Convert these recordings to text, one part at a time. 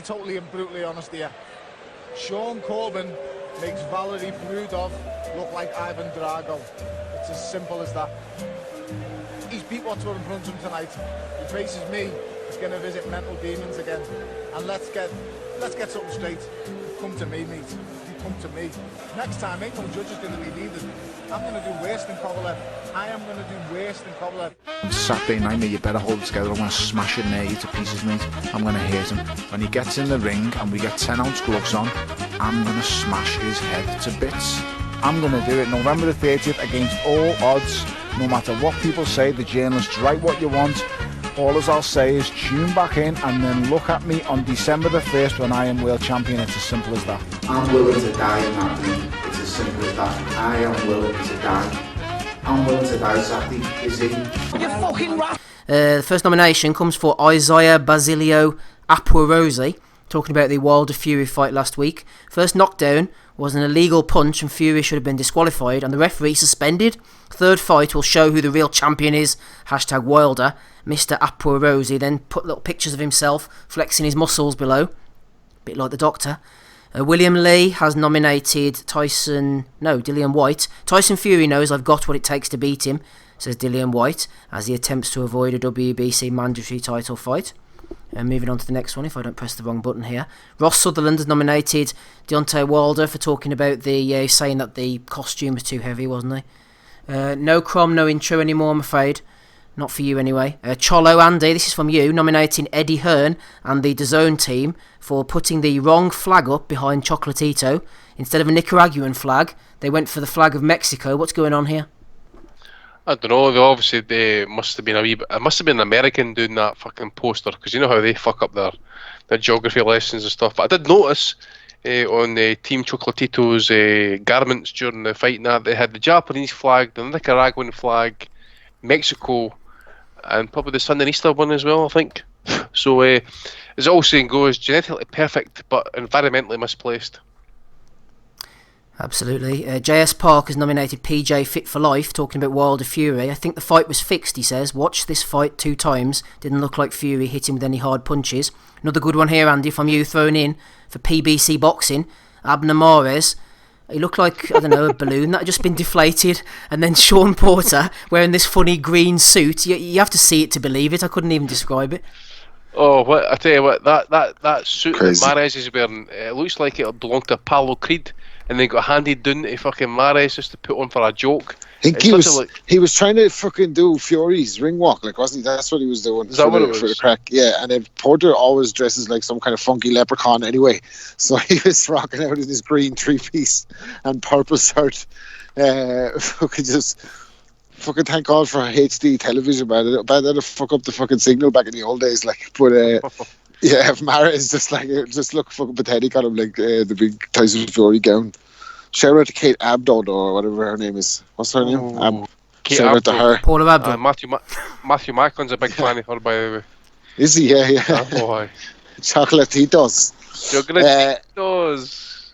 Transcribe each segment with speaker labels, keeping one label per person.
Speaker 1: totally and brutally honest here. Sean Corbin makes Valery Brudov look like Ivan Drago. It's as simple as that. He's beat what's in front of him tonight. He faces me. He's going to visit mental demons again. And let's get something straight. Come to me, mate. You come to me. Next time, ain't no judges going to be needed. I'm going to do worse than Kovalev. I am going to do worse than Kovalev.
Speaker 2: On Saturday night, mate, you better hold it together. I'm going to smash it near you to pieces, mate. I'm going to hit him. When he gets in the ring and we get 10-ounce gloves on, I'm going to smash his head to bits. I'm going to do it November the 30th against all odds. No matter what people say, the journalists write what you want. All as I'll say is tune back in and then look at me on December the 1st when I am world champion. It's as simple as that.
Speaker 3: I'm willing to die in that ring. It's as simple as that. I am willing to die. I'm willing to die, Zaki. Is he? You fucking rat!
Speaker 4: The first nomination comes for Isaiah Basilio Apuarosi, talking about the Wilder Fury fight last week. First knockdown was an illegal punch and Fury should have been disqualified and the referee suspended. Third fight will show who the real champion is. #Wilder. Mr. Apuarosi then put little pictures of himself flexing his muscles below. Bit like the doctor. William Lee has nominated Dillian White. Tyson Fury knows I've got what it takes to beat him, says Dillian White, as he attempts to avoid a WBC mandatory title fight. Moving on to the next one, if I don't press the wrong button here. Ross Sutherland has nominated Deontay Wilder for talking about saying that the costume was too heavy, wasn't he? No Crom, no intro anymore, I'm afraid. Not for you anyway. Cholo Andy, this is from you, nominating Eddie Hearn and the DAZN team for putting the wrong flag up behind Chocolatito. Instead of a Nicaraguan flag, they went for the flag of Mexico. What's going on here?
Speaker 5: I don't know, they must have been it must have been an American doing that fucking poster, because you know how they fuck up their geography lessons and stuff. But I did notice on Team Chocolatito's garments during the fight that they had the Japanese flag, the Nicaraguan flag, Mexico, and probably the Sandinista one as well, I think. So, as all saying goes, genetically perfect, but environmentally misplaced.
Speaker 4: Absolutely. JS Park has nominated PJ Fit for Life, talking about Wilder Fury. I think the fight was fixed, he says. Watched this fight 2 times. Didn't look like Fury hit him with any hard punches. Another good one here, Andy, from you, thrown in for PBC Boxing. Abner Mares. He looked like, I don't know, a balloon that had just been deflated. And then Sean Porter wearing this funny green suit. You have to see it to believe it. I couldn't even describe it.
Speaker 5: Oh, what I tell you what, that suit
Speaker 6: Crazy.
Speaker 5: that Mares is wearing, it looks like it belonged to Apollo Creed, and then got handed down to fucking Mares just to put on for a joke.
Speaker 6: I think he was trying to fucking do Fury's ring walk, like, wasn't he? That's what he was doing.
Speaker 5: Is that what it was?
Speaker 6: For the crack, yeah. And then Porter always dresses like some kind of funky leprechaun anyway, so he was rocking out in his green 3-piece and purple shirt. Fucking thank God for HD television, man. That'd fuck up the fucking signal back in the old days, like. But yeah, if Mares just look fucking pathetic on him, like the big Tyson Fury gown. Shout out to Kate Abdo or whatever her name is. What's her name? Shout out to her.
Speaker 4: Paula Abdo.
Speaker 5: Matthew Macon's a big fan of her, by the way.
Speaker 6: Is he? Yeah.
Speaker 5: Oh boy.
Speaker 6: Chocolatitos.
Speaker 5: Chocolatitos.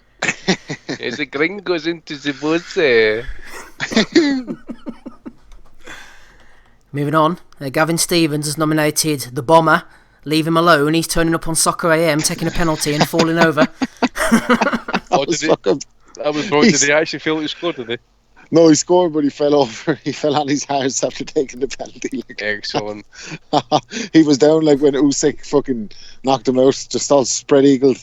Speaker 5: Ese gringo's into the bolsa.
Speaker 4: Moving on, Gavin Stevens has nominated The Bomber. Leave him alone, he's turning up on Soccer AM, taking a penalty and falling over.
Speaker 5: That was wrong. Did he actually feel he scored, did he?
Speaker 6: No, he scored, but he fell over. He fell on his arse after taking the penalty. Like.
Speaker 5: Excellent.
Speaker 6: He was down like when Usyk fucking knocked him out, just all spread-eagled.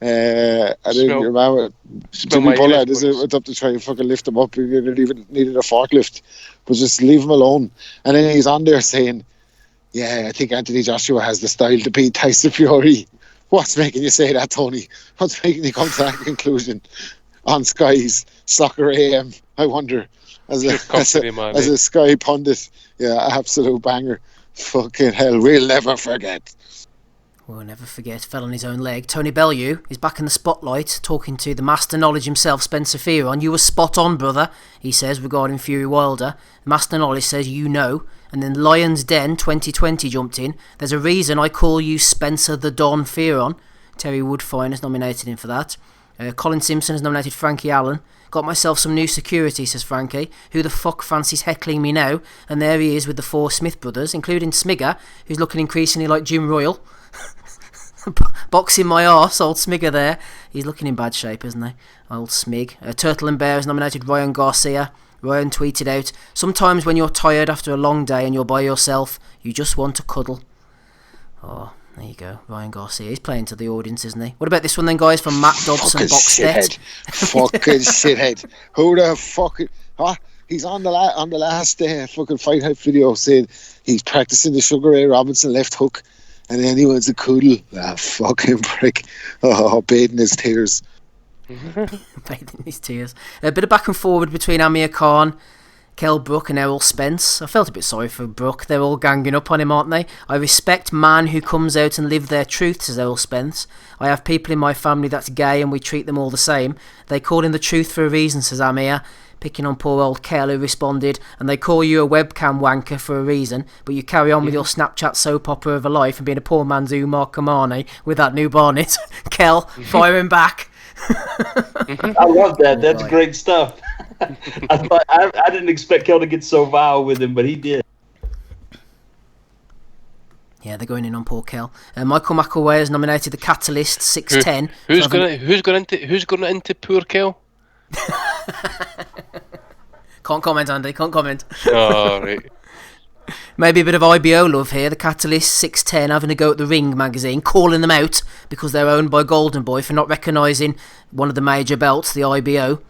Speaker 6: I didn't remember. Jimmy Bullard went up to try and fucking lift him up. He didn't even needed a forklift, but just leave him alone. And then he's on there saying, "Yeah, I think Anthony Joshua has the style to beat Tyson Fury." What's making you say that, Tony? What's making you come to that conclusion? On Sky's Soccer AM, I wonder. As a Sky pundit, yeah, absolute banger. Fucking hell, we'll never forget.
Speaker 4: We'll never forget, fell on his own leg. Tony Bellew is back in the spotlight, talking to the master knowledge himself, Spencer Fearon. You were spot on, brother, he says, regarding Fury Wilder. Master knowledge says, you know. And then Lion's Den 2020 jumped in. There's a reason I call you Spencer the Don Fearon. Terry Woodfine has nominated him for that. Colin Simpson has nominated Frankie Allen. Got myself some new security, says Frankie. Who the fuck fancies heckling me now? And there he is with the 4 Smith brothers, including Smigger, who's looking increasingly like Jim Royal. Boxing my arse, old Smigger there. He's looking in bad shape, isn't he? Old Smig. Turtle and Bear has nominated Ryan Garcia. Ryan tweeted out, "Sometimes when you're tired after a long day and you're by yourself, you just want to cuddle." Oh, there you go. Ryan Garcia. He's playing to the audience, isn't he? What about this one then, guys, from Matt Dobson, Boxnet?
Speaker 6: Fucking shithead. Who the fuck... He's on the last fucking Fight Hype video saying he's practicing the Sugar Ray Robinson left hook and then he wants a cuddle. Fucking prick. Oh, bathing his tears.
Speaker 4: Bathing his tears. A bit of back and forward between Amir Khan, Kell, Brook and Errol Spence. I felt a bit sorry for Brook. They're all ganging up on him, aren't they? "I respect man who comes out and live their truth," says Errol Spence. "I have people in my family that's gay and we treat them all the same. They call him the truth for a reason," says Amir, picking on poor old Kell, who responded, "And they call you a webcam wanker for a reason, but you carry on with your Snapchat soap opera of a life and being a poor man's Umar Kamani with that new bonnet." Kell firing back.
Speaker 7: I love that. That's great stuff. I didn't expect Kell to get so vile with him, but he did.
Speaker 4: Yeah, they're going in on poor Kell. Michael McElway has nominated the Catalyst 610.
Speaker 5: Who's going into poor Kell?
Speaker 4: Can't comment, Andy. Can't comment.
Speaker 5: Oh, right.
Speaker 4: Maybe a bit of IBO love here. The Catalyst 610 having a go at the Ring magazine, calling them out because they're owned by Golden Boy for not recognising one of the major belts, the IBO.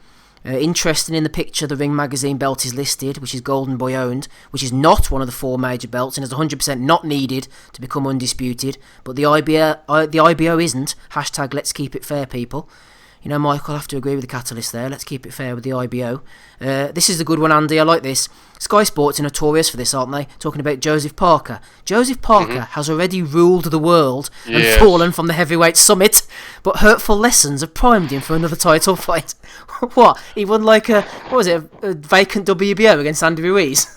Speaker 4: Interesting, in the picture, the Ring magazine belt is listed, which is Golden Boy owned, which is not one of the 4 major belts and is 100% not needed to become undisputed. But the IBO isn't. Hashtag let's keep it fair, people. You know, Michael, I have to agree with the Catalyst there. Let's keep it fair with the IBO. This is a good one, Andy. I like this. Sky Sports are notorious for this, aren't they? Talking about Joseph Parker. Joseph Parker has already ruled the world and fallen from the heavyweight summit, but hurtful lessons have primed him for another title fight. What? He won a vacant WBO against Andy Ruiz?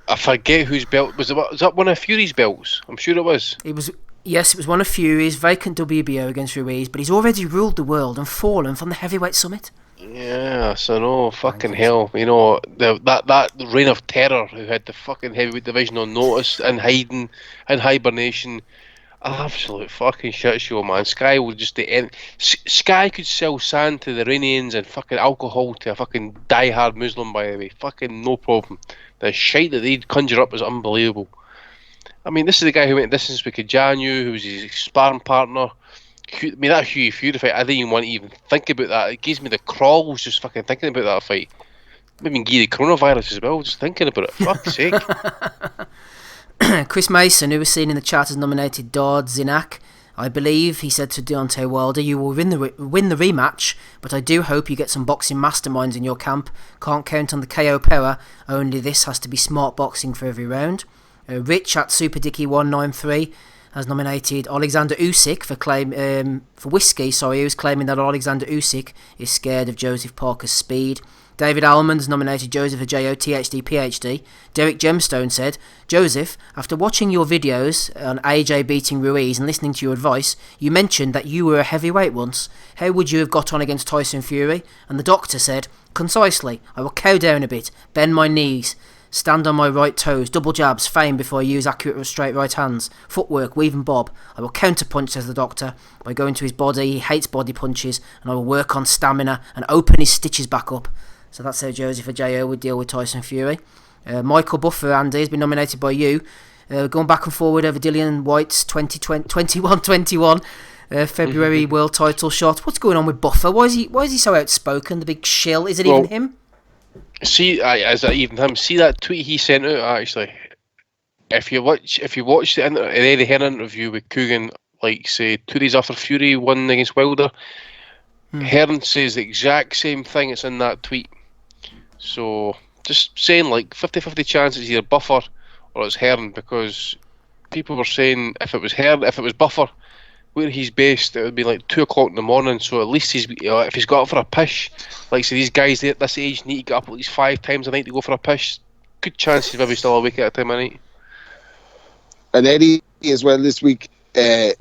Speaker 5: I forget whose belt. Was that one of Fury's belts? I'm sure it was.
Speaker 4: Yes, it was one of Fury's, vacant WBO against Ruiz, but he's already ruled the world and fallen from the heavyweight summit.
Speaker 5: Yeah, so no, fucking hell. You know, that reign of terror who had the fucking heavyweight division on notice and hiding and hibernation. Absolute fucking shit show, man. Sky would just Sky could sell sand to the Iranians and fucking alcohol to a fucking die-hard Muslim, by the way. Fucking no problem. The shite that they'd conjure up is unbelievable. I mean, this is the guy who went distance with Kajanyu, who was his sparring partner. I mean, that Hughie Fury fight, I didn't even want to even think about that. It gives me the crawls just fucking thinking about that fight. Maybe give the coronavirus as well, just thinking about it. Fuck's sake.
Speaker 4: Chris Mason, who was seen in the chat, has nominated Dard Zinak. "I believe," he said to Deontay Wilder, "you will win the rematch, but I do hope you get some boxing masterminds in your camp. Can't count on the KO power, only this has to be smart boxing for every round." Rich at SuperDicky193 has nominated Alexander Usyk for whiskey. He was claiming that Alexander Usyk is scared of Joseph Parker's speed. David Almond has nominated Joseph for JO THD PhD. Derek Gemstone said, "Joseph, after watching your videos on AJ beating Ruiz and listening to your advice, you mentioned that you were a heavyweight once. How would you have got on against Tyson Fury?" And the doctor said, "Concisely, I will cow down a bit, bend my knees, stand on my right toes, double jabs, feign before I use accurate straight right hands, footwork, weave and bob. I will counterpunch," says the doctor, "by going to his body. He hates body punches, and I will work on stamina and open his stitches back up." So that's how Joseph Ajayo would deal with Tyson Fury. Michael Buffer, Andy, has been nominated by you. Going back and forward over Dillian White's 21 February world title shot. What's going on with Buffer? Why is he so outspoken? The big shill. Is it even him?
Speaker 5: See, is that even him? See that tweet he sent out, actually? If you watch the Eddie Hearn interview with Coogan, like, say, 2 days after Fury won against Wilder, Hearn says the exact same thing that's in that tweet. So, just saying, like, 50-50 chance it's either Buffer or it's Hearn, because people were saying if it was Buffer, where he's based, it would be like 2 o'clock in the morning, so at least if he's got up for a push, like, say, these guys at this age need to get up at least 5 times a night to go for a push, good chance he's maybe still awake at a time of night.
Speaker 6: And Eddie as well this week, he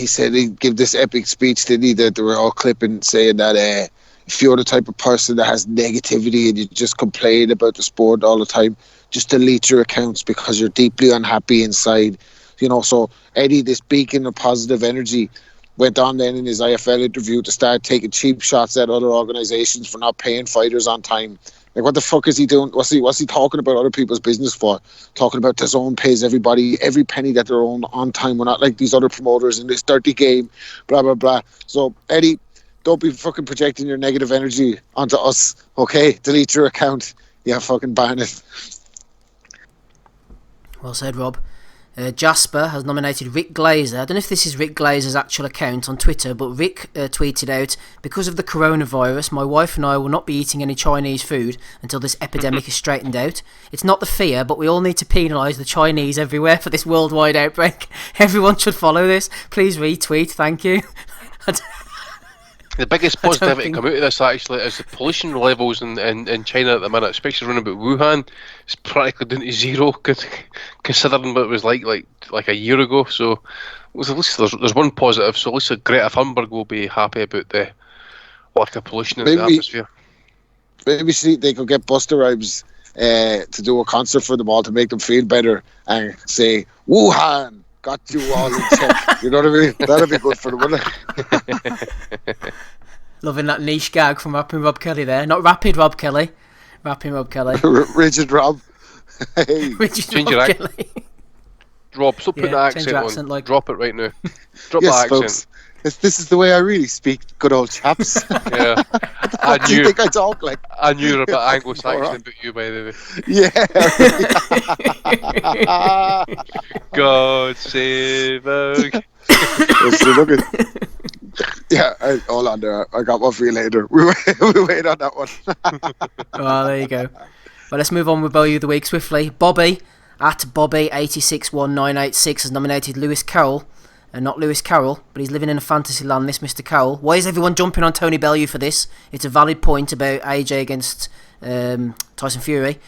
Speaker 6: said he'd give this epic speech, didn't he, that they were all clipping, saying that if you're the type of person that has negativity and you just complain about the sport all the time, just delete your accounts because you're deeply unhappy inside. You know, so Eddie, this beacon of positive energy, went on then in his IFL interview to start taking cheap shots at other organisations for not paying fighters on time. Like, what the fuck is he doing? What's he talking about other people's business for? Talking about DAZN pays everybody every penny that they're on time. We're not like these other promoters in this dirty game, blah, blah, blah. So, Eddie, don't be fucking projecting your negative energy onto us, okay? Delete your account. Yeah, fucking ban it.
Speaker 4: Well said, Rob. Jasper has nominated Rick Glazer. I don't know if this is Rick Glazer's actual account on Twitter, but Rick tweeted out, because of the coronavirus, my wife and I will not be eating any Chinese food until this epidemic is straightened out. It's not the fear, but we all need to penalise the Chinese everywhere for this worldwide outbreak. Everyone should follow this. Please retweet, thank you.
Speaker 5: The biggest positivity come out of this actually is the pollution levels in China at the minute, especially around about Wuhan. It's practically down to zero, considering what it was like a year ago. So at least there's one positive. So at least Greta Thunberg will be happy about the lack of pollution in the atmosphere.
Speaker 6: Maybe they could get Buster Rhymes to do a concert for them all to make them feel better and say, Wuhan, got you all in check. You know what I mean? That'd be good for them, wouldn't it?
Speaker 4: Loving that niche gag from Rapping Rob Kelly there. Not Rapid Rob Kelly. Rapping Rob Kelly.
Speaker 6: Rigid Rob. Hey.
Speaker 4: Rigid Rob Kelly.
Speaker 5: Rob, stop putting the accent on.
Speaker 4: Like...
Speaker 5: Drop it right now. Drop
Speaker 6: yes,
Speaker 5: the accent.
Speaker 6: Folks. This is the way I really speak, good old chaps.
Speaker 5: Yeah.
Speaker 6: What do you think I talk like?
Speaker 5: I knew you're a bit Anglo-Saxon about you, by the
Speaker 6: way. Yeah.
Speaker 5: God save us.
Speaker 6: Yeah, hold on there. I got one for you later. We wait on that one.
Speaker 4: Oh, there you go. Well, let's move on with Bellew of the Week swiftly. Bobby, at Bobby861986, has nominated Lewis Carroll. Not Lewis Carroll, but he's living in a fantasy land, this Mr. Carroll. Why is everyone jumping on Tony Bellew for this? It's a valid point about AJ against Tyson Fury.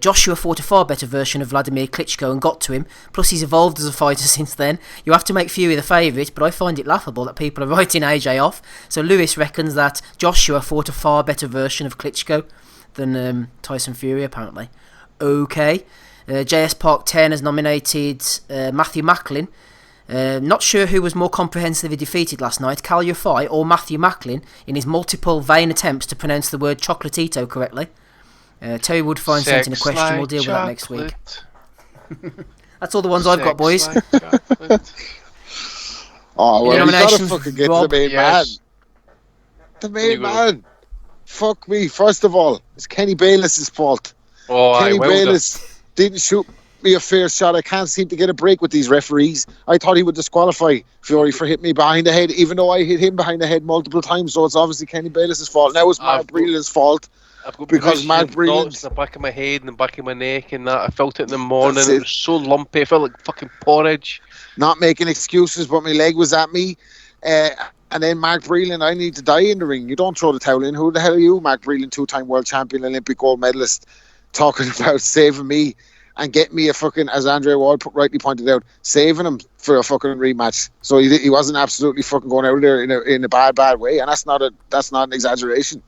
Speaker 4: Joshua fought a far better version of Vladimir Klitschko and got to him. Plus, he's evolved as a fighter since then. You have to make Fury the favourite, but I find it laughable that people are writing AJ off. So Lewis reckons that Joshua fought a far better version of Klitschko than Tyson Fury, apparently. Okay. JS Park 10 has nominated Matthew Macklin. Not sure who was more comprehensively defeated last night, Cal Yafai or Matthew Macklin, in his multiple vain attempts to pronounce the word chocolatito correctly. Terry Woodfine sent in a question. Like we'll deal with that next week. That's all the ones I've got, boys.
Speaker 6: Oh, well, you gotta fucking get to the main man. The main man. Fuck me. First of all, it's Kenny Bayless's fault. Kenny Bayless didn't shoot me a fair shot. I can't seem to get a break with these referees. I thought he would disqualify Fury for hitting me behind the head, even though I hit him behind the head multiple times. So it's obviously Kenny Bayless's fault. Now it's Mark Breland's fault. Because Mark Breland,
Speaker 5: in the back of my head and the back of my neck and that. I felt it in the morning. It was so lumpy. I felt like fucking porridge.
Speaker 6: Not making excuses, but my leg was at me. And then Mark Breland, I need to die in the ring. You don't throw the towel in. Who the hell are you, Mark Breland, two-time world champion, Olympic gold medalist, talking about saving me and get me a fucking, as Andre Ward rightly pointed out, saving him for a fucking rematch. So he wasn't absolutely fucking going out there in a bad way, and that's not an exaggeration.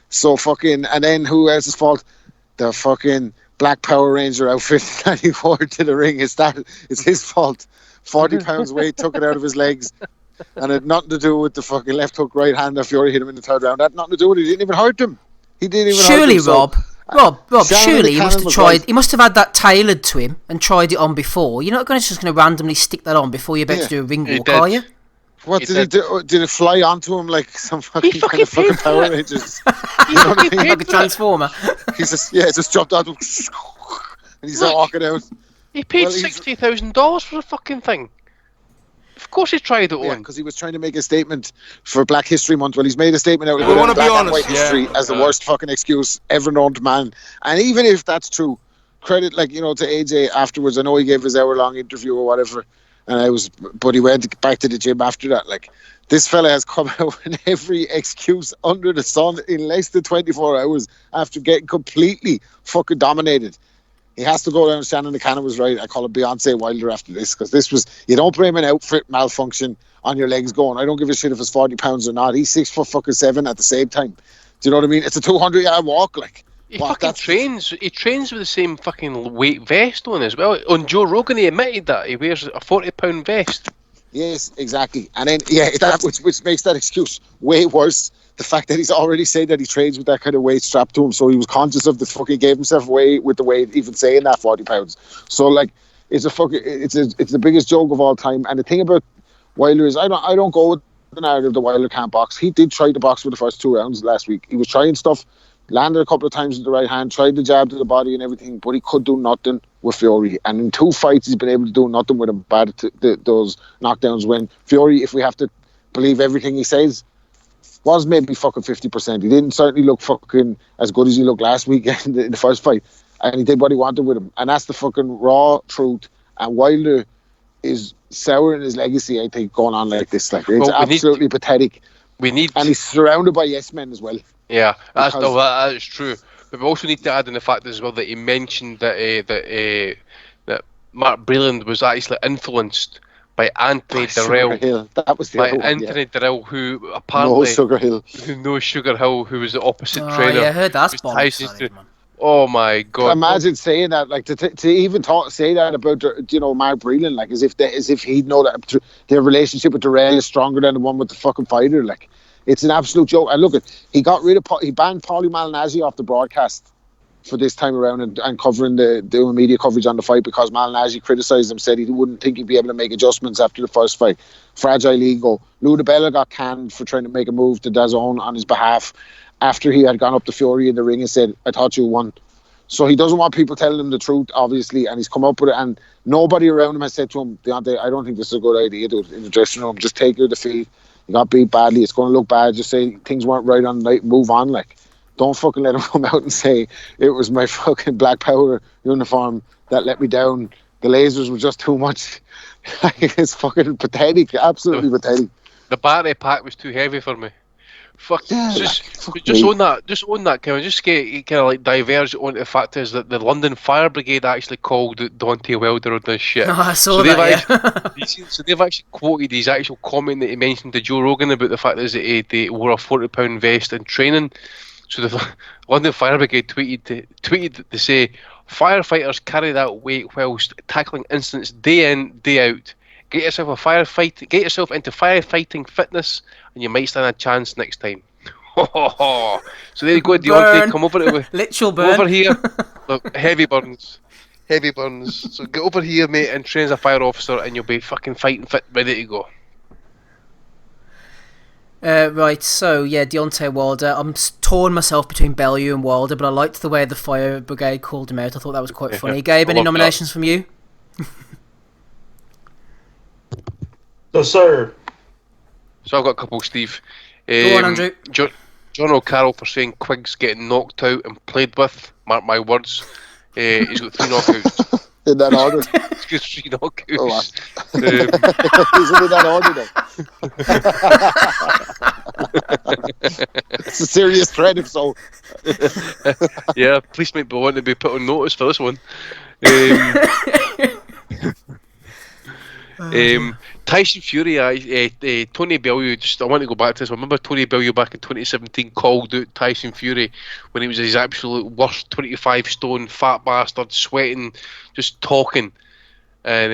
Speaker 6: So fucking, and then who else's fault? The fucking Black Power Ranger outfit that he wore to the ring. It's his fault. 40 pounds weight took it out of his legs, and it had nothing to do with the fucking left hook right hand that Fury hit him in the third round. That had nothing to do with it. He didn't even hurt him.
Speaker 4: Surely, Rob, surely he must have tried. He must have had that tailored to him and tried it on before. You're not just going to randomly stick that on before you're about to do a ring walk, are you?
Speaker 6: What did he do? Did it fly onto him like some fucking kind of fucking Power Rangers? You know what I mean?
Speaker 4: Like a transformer.
Speaker 6: He's just dropped out and he's walking out.
Speaker 5: He paid $60,000 for the fucking thing. Of course he tried it on.
Speaker 6: Because he was trying to make a statement for Black History Month. Well, he's made a statement out of Black and White history as the worst fucking excuse ever known to man. And even if that's true, credit to AJ afterwards. I know he gave his hour-long interview or whatever, but he went back to the gym after that. Like, this fella has come out with every excuse under the sun in less than 24 hours after getting completely fucking dominated. He has to go down. Shannon Buchanan was right. I call him Beyonce Wilder after this, because this was, you don't blame an outfit malfunction on your legs going. I don't give a shit if it's 40 pounds or not. He's 6'7" at the same time. Do you know what I mean? It's a 200-yard walk. Like,
Speaker 5: He fucking trains. He trains with the same fucking weight vest on as well. On Joe Rogan, he admitted that he wears a 40-pound vest.
Speaker 6: Yes, exactly. And then that which makes that excuse way worse. The fact that he's already said that he trains with that kind of weight strapped to him, so he was conscious of the fucking gave himself away with the weight, even saying that 40 pounds. So like, it's the biggest joke of all time. And the thing about Wilder is I don't go with the narrative that Wilder can't box. He did try to box for the first 2 rounds last week. He was trying stuff. Landed a couple of times with the right hand, tried the jab to the body and everything, but he could do nothing with Fury. And in 2 fights, he's been able to do nothing with him. Those knockdowns when Fury, if we have to believe everything he says, was maybe fucking 50%. He didn't certainly look fucking as good as he looked last week in the first fight. And he did what he wanted with him. And that's the fucking raw truth. And Wilder is souring his legacy, I think, going on like this. Like, it's absolutely pathetic.
Speaker 5: And
Speaker 6: he's surrounded by yes men as well.
Speaker 5: Yeah, that is true. But we also need to add in the fact as well that he mentioned that Mark Breland was actually influenced by Anthony Dirrell.
Speaker 6: That was the
Speaker 5: by
Speaker 6: other one,
Speaker 5: Anthony Dirrell, who apparently
Speaker 6: No Sugar Hill,
Speaker 5: who was the opposite trainer.
Speaker 4: Yeah, I heard that's bollocks.
Speaker 5: Oh my god!
Speaker 6: Imagine saying that, like to even say that about Mark Breland, like as if he'd know that their relationship with Dirrell is stronger than the one with the fucking fighter. Like, it's an absolute joke. And look, he banned Paulie Malignaggi off the broadcast for this time around and covering doing media coverage on the fight because Malignaggi criticised him, said he wouldn't think he'd be able to make adjustments after the first fight. Fragile ego. Lou DiBella got canned for trying to make a move to DAZN on his behalf after he had gone up to Fury in the ring and said, "I thought you won." So he doesn't want people telling him the truth, obviously, and he's come up with it. And nobody around him has said to him, "Deontay, I don't think this is a good idea, dude, in the dressing room. Just take your defeat. You got beat badly. It's going to look bad. Just say things weren't right on the night and move on." Like, don't fucking let him come out and say it was my fucking Black Power uniform that let me down. The lasers were just too much. It's fucking pathetic. Absolutely pathetic.
Speaker 5: The battery pack was too heavy for me. Fuck.
Speaker 6: Yeah,
Speaker 5: just own that, Kevin. Just kind of like diverge onto the fact is that the London Fire Brigade actually called Deontay Wilder on this shit.
Speaker 4: Oh, I saw that.
Speaker 5: So they've actually quoted his actual comment that he mentioned to Joe Rogan about the fact that he wore a 40-pound vest in training. So the London Fire Brigade tweeted to say, firefighters carry that weight whilst tackling incidents day in, day out. Get yourself into firefighting fitness, and you might stand a chance next time. So there you go, Deontay. Come over to
Speaker 4: literal burn.
Speaker 5: Over here. Look, heavy burns. So get over here, mate, and train as a fire officer, and you'll be fucking fighting fit, ready to go.
Speaker 4: Right, so yeah, Deontay Wilder. I'm torn myself between Bellew and Wilder, but I liked the way the Fire Brigade called him out. I thought that was quite funny. Gabe, any nominations from you?
Speaker 7: No, sir.
Speaker 5: So I've got a couple, Steve.
Speaker 4: Go on, Andrew.
Speaker 5: John O'Carroll for saying Quigg's getting knocked out and played with. Mark my words. He's got 3 knockouts.
Speaker 6: In that order.
Speaker 5: He's got 3 knockouts.
Speaker 6: Oh, wow. Is it in that order though? It's a serious threat if so.
Speaker 5: Yeah, police might be wanting to be put on notice for this one. Tyson Fury, Tony Bellew, I want to go back to this. I remember Tony Bellew back in 2017 called out Tyson Fury when he was his absolute worst 25 stone fat bastard, sweating, just talking. And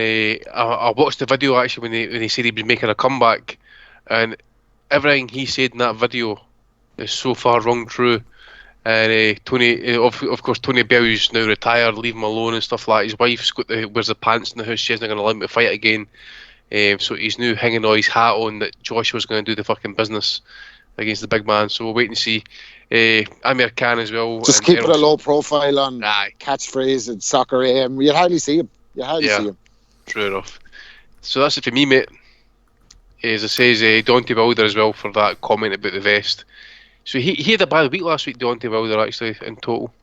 Speaker 5: I watched the video actually when he said he was making a comeback, and everything he said in that video is so far wrong true. And Tony, of course, Tony Bellew's now retired, leave him alone and stuff like that. His wife's wears the pants in the house. She's not going to let him to fight again. So he's now hanging all his hat on that Joshua's going to do the fucking business against the big man. So we'll wait and see. Amir Khan as well.
Speaker 6: Just keep it a low profile on catchphrase and soccer AM. You hardly see him. See him.
Speaker 5: True enough. So that's it for me, mate. As I says, Deontay Wilder as well for that comment about the vest. So he had a bad week last week, Deontay Wilder, actually, in total.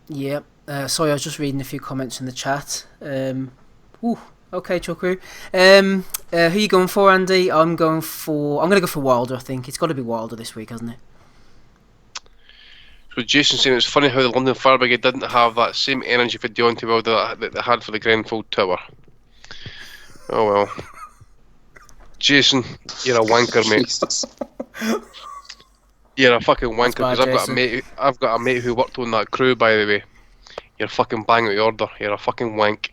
Speaker 4: Yep. Sorry, I was just reading a few comments in the chat. Okay, Chuckaroo. Who are you going for, Andy? I'm going to go for Wilder, I think. It's got to be Wilder this week, hasn't it?
Speaker 5: So Jason saying it's funny how the London Fire Brigade didn't have that same energy for Deontay Wilder that they had for the Grenfell Tower. Oh well. Jason, you're a wanker, mate. You're a fucking wanker,
Speaker 4: bad,
Speaker 5: because
Speaker 4: Jason.
Speaker 5: I've got a mate who worked on that crew, by the way. You're fucking bang out the order. You're a fucking wank.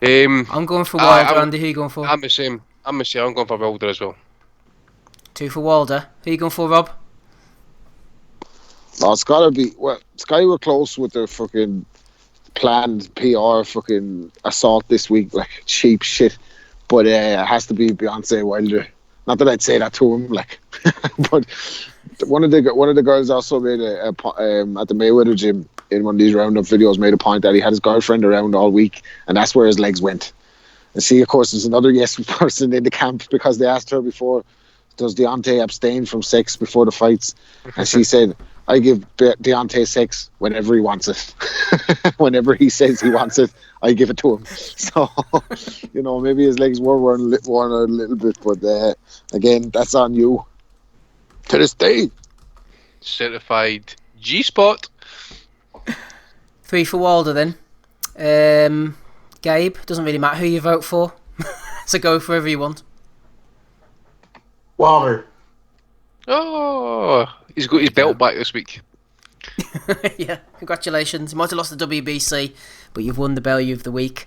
Speaker 4: I'm going for Wilder, Andy. Who are you going for?
Speaker 5: I'm the same. I'm going for Wilder as well.
Speaker 4: 2 for Wilder. Who are you going for, Rob?
Speaker 6: No, it's gotta be. Well, Sky were close with their fucking planned PR fucking assault this week, like cheap shit. But it has to be Beyonce Wilder. Not that I'd say that to him, like, but one of the girls also made at the Mayweather gym in one of these roundup videos made a point that he had his girlfriend around all week, and that's where his legs went. And she, of course, is another yes person in the camp because they asked her before, does Deontay abstain from sex before the fights? And she said, I give Deontay sex whenever he wants it. Whenever he says he wants it, I give it to him. So, maybe his legs were worn out a little bit, but again, that's on you. To this day.
Speaker 5: Certified G-spot.
Speaker 4: 3 for Wilder then. Gabe, doesn't really matter who you vote for. So go for whoever you want.
Speaker 7: Wilder.
Speaker 5: Oh, he's got his belt back this week.
Speaker 4: Yeah, congratulations. You might have lost the WBC, but you've won the Bellew of the week.